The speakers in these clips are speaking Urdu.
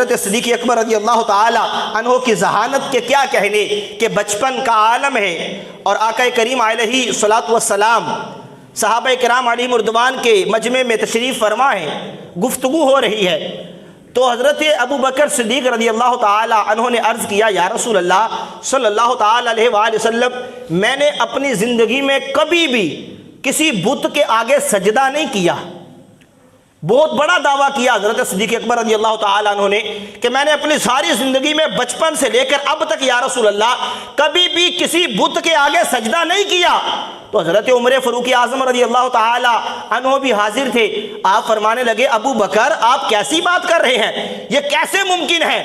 حضرت صدیق اکبر رضی اللہ تعالی عنہ کی ذہانت کے کیا کہنے کہ بچپن کا عالم ہے، اور آقا کریم علیہ الصلوۃ والسلام صحابہ کرام علیہم رضوان کے مجمع میں تشریف فرما ہے، گفتگو ہو رہی ہے، تو حضرت ابو بکر صدیق رضی اللہ تعالی عنہ نے عرض کیا یا رسول اللہ صلی اللہ تعالی علیہ وآلہ وسلم، میں نے اپنی زندگی میں کبھی بھی کسی بت کے آگے سجدہ نہیں کیا۔ بہت بڑا دعویٰ کیا حضرت صدیق اکبر رضی اللہ تعالیٰ عنہ نے کہ میں نے اپنی ساری زندگی میں بچپن سے لے کر اب تک یا رسول اللہ کبھی بھی کسی بت کے آگے سجدہ نہیں کیا۔ تو حضرت عمر فاروق اعظم رضی اللہ تعالیٰ عنہ بھی حاضر تھے، آپ فرمانے لگے ابو بکر آپ کیسی بات کر رہے ہیں، یہ کیسے ممکن ہے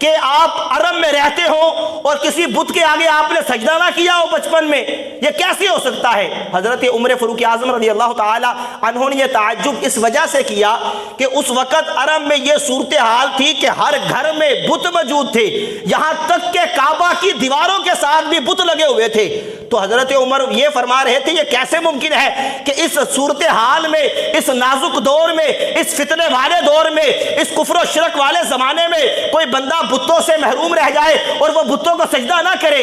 کہ آپ عرب میں رہتے ہو اور کسی بت کے آگے آپ نے سجدہ نہ کیا ہو بچپن میں، یہ کیسے ہو سکتا ہے؟ حضرت عمر فاروق اعظم رضی اللہ تعالی عنہ نے یہ تعجب اس وجہ سے کیا کہ اس وقت عرب میں یہ صورتحال تھی کہ ہر گھر میں بت موجود تھے، یہاں تک کہ کعبہ کی دیواروں کے ساتھ بھی بت لگے ہوئے تھے۔ تو حضرت عمر یہ فرما رہے تھے یہ کیسے ممکن ہے کہ اس صورتحال میں، اس نازک دور میں، اس فتنے والے دور میں، اس کفر و شرک والے زمانے میں کوئی بندہ بتوں سے محروم رہ جائے اور وہ بتوں کو سجدہ نہ کرے۔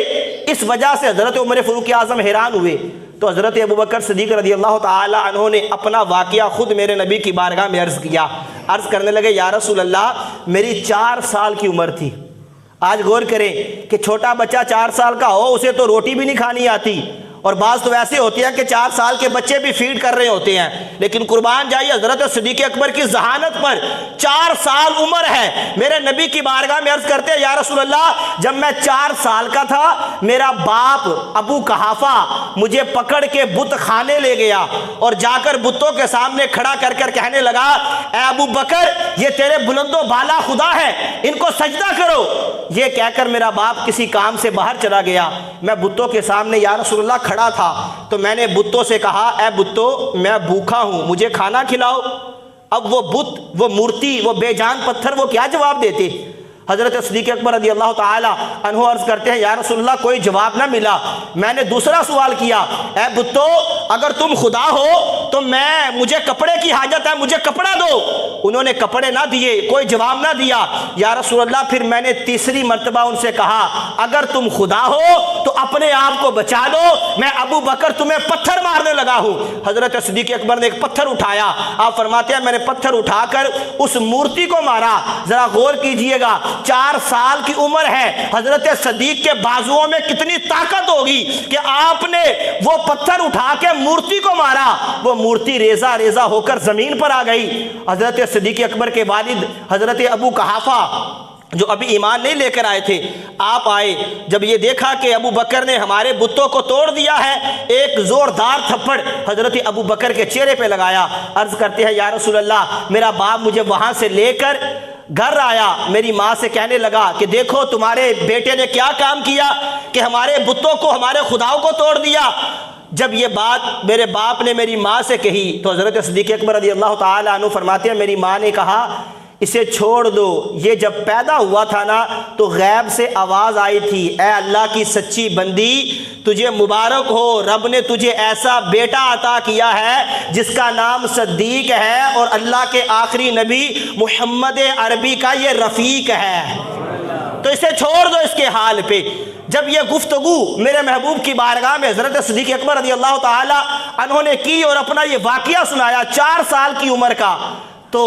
اس وجہ سے حضرت عمر فاروق اعظم حیران ہوئے۔ تو حضرت ابوبکر صدیق رضی اللہ تعالی عنہ نے اپنا واقعہ خود میرے نبی کی بارگاہ میں عرض کیا، عرض کرنے لگے یا رسول اللہ میری 4 سال کی عمر تھی۔ آج غور کریں کہ چھوٹا بچہ 4 سال کا ہو اسے تو روٹی بھی نہیں کھانی آتی، اور بعض تو ایسے ہوتی ہے کہ 4 سال کے بچے بھی فیڈ کر رہے ہوتے ہیں، لیکن قربان جائیے حضرت صدیق اکبر کی ذہانت پر 4 سال عمر ہے۔ میرے نبی کی بارگاہ میں عرض کرتے ہیں یا رسول اللہ جب میں 4 سال کا تھا میرا باپ ابو قحافہ مجھے پکڑ کے بت خانے لے گیا اور جا کر بتوں کے سامنے کھڑا کر کر کہنے لگا اے ابو بکر یہ تیرے بلند و بالا خدا ہے، ان کو سجدہ کرو۔ یہ کہہ کر میرا باپ کسی کام سے باہر چلا گیا، میں بتوں کے سامنے یا رسول اللہ کھڑا تھا، تو میں نے بتوں سے کہا اے بتوں میں بھوکا ہوں مجھے کھانا کھلاؤ۔ اب وہ بت، وہ مورتی، وہ بے جان پتھر وہ کیا جواب دیتے؟ حضرت صدیق اکبر رضی اللہ تعالی عنہ عرض کرتے ہیں یا رسول اللہ کوئی جواب نہ ملا۔ میں نے دوسرا سوال کیا اے بتو اگر تم خدا ہو تو مجھے کپڑے کی حاجت ہے، مجھے کپڑا دو۔ انہوں نے کپڑے نہ دیے، کوئی جواب نہ دیا۔ یا رسول اللہ پھر میں نے تیسری مرتبہ ان سے کہا اگر تم خدا ہو تو اپنے آپ کو بچا دو، میں ابو بکر تمہیں پتھر مارنے لگا ہوں۔ حضرت صدیق اکبر نے ایک پتھر اٹھایا، آپ فرماتے ہیں میں نے پتھر اٹھا کر اس مورتی کو مارا۔ ذرا غور کیجئے گا 4 سال کی عمر ہے، حضرت صدیق کے بازوؤں میں کتنی طاقت ہوگی کہ آپ نے وہ پتھر اٹھا کے مورتی کو مارا، وہ مورتی ریزہ ریزہ ہو کر زمین پر آ گئی۔ حضرت صدیق اکبر کے والد حضرت ابو قحافہ جو ابھی ایمان نہیں لے کر آئے تھے، آپ آئے، جب یہ دیکھا کہ ابو بکر نے ہمارے بتوں کو توڑ دیا ہے، ایک زوردار تھپڑ حضرت ابو بکر کے چہرے پہ لگایا۔ عرض کرتے ہیں یا رسول اللہ میرا باپ مجھے وہاں سے لے کر گھر آیا، میری ماں سے کہنے لگا کہ دیکھو تمہارے بیٹے نے کیا کام کیا کہ ہمارے بتوں کو، ہمارے خداؤں کو توڑ دیا۔ جب یہ بات میرے باپ نے میری ماں سے کہی تو حضرت صدیق اکبر رضی اللہ تعالی عنہ فرماتے ہیں میری ماں نے کہا اسے چھوڑ دو، یہ جب پیدا ہوا تھا نا تو غیب سے آواز آئی تھی اے اللہ کی سچی بندی تجھے مبارک ہو، رب نے تجھے ایسا بیٹا عطا کیا ہے جس کا نام صدیق ہے اور اللہ کے آخری نبی محمد عربی کا یہ رفیق ہے، تو اسے چھوڑ دو اس کے حال پہ۔ جب یہ گفتگو میرے محبوب کی بارگاہ میں حضرت صدیق اکبر رضی اللہ تعالی عنہ نے کی اور اپنا یہ واقعہ سنایا 4 سال کی عمر کا، تو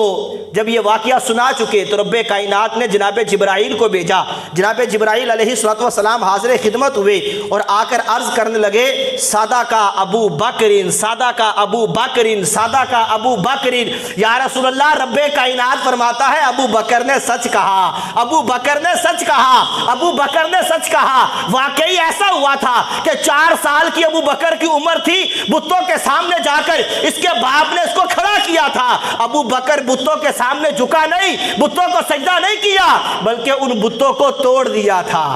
جب یہ واقعہ سنا چکے تو رب کائنات نے جناب جبرائیل کو بھیجا۔ جناب جبرائیل علیہ السلام حاضر خدمت ہوئے اور آ کر عرض کرنے لگے سادہ کا ابو بکرین، سادہ کا ابو بکرین، سادہ کا ابو بکرین۔ یا رسول اللہ رب کائنات فرماتا ہے ابو بکر نے سچ کہا، ابو بکر نے سچ کہا، ابو بکر نے سچ کہا۔ واقعی ایسا ہوا تھا کہ 4 سال کی ابو بکر کی عمر تھی، بتوں کے سامنے جا کر اس کے باپ نے اس کو کھڑا کیا تھا۔ ابو بکر بتوں کے سامنے جھکا نہیں، بتوں کو سجدہ نہیں کیا، بلکہ ان بتوں کو توڑ دیا تھا۔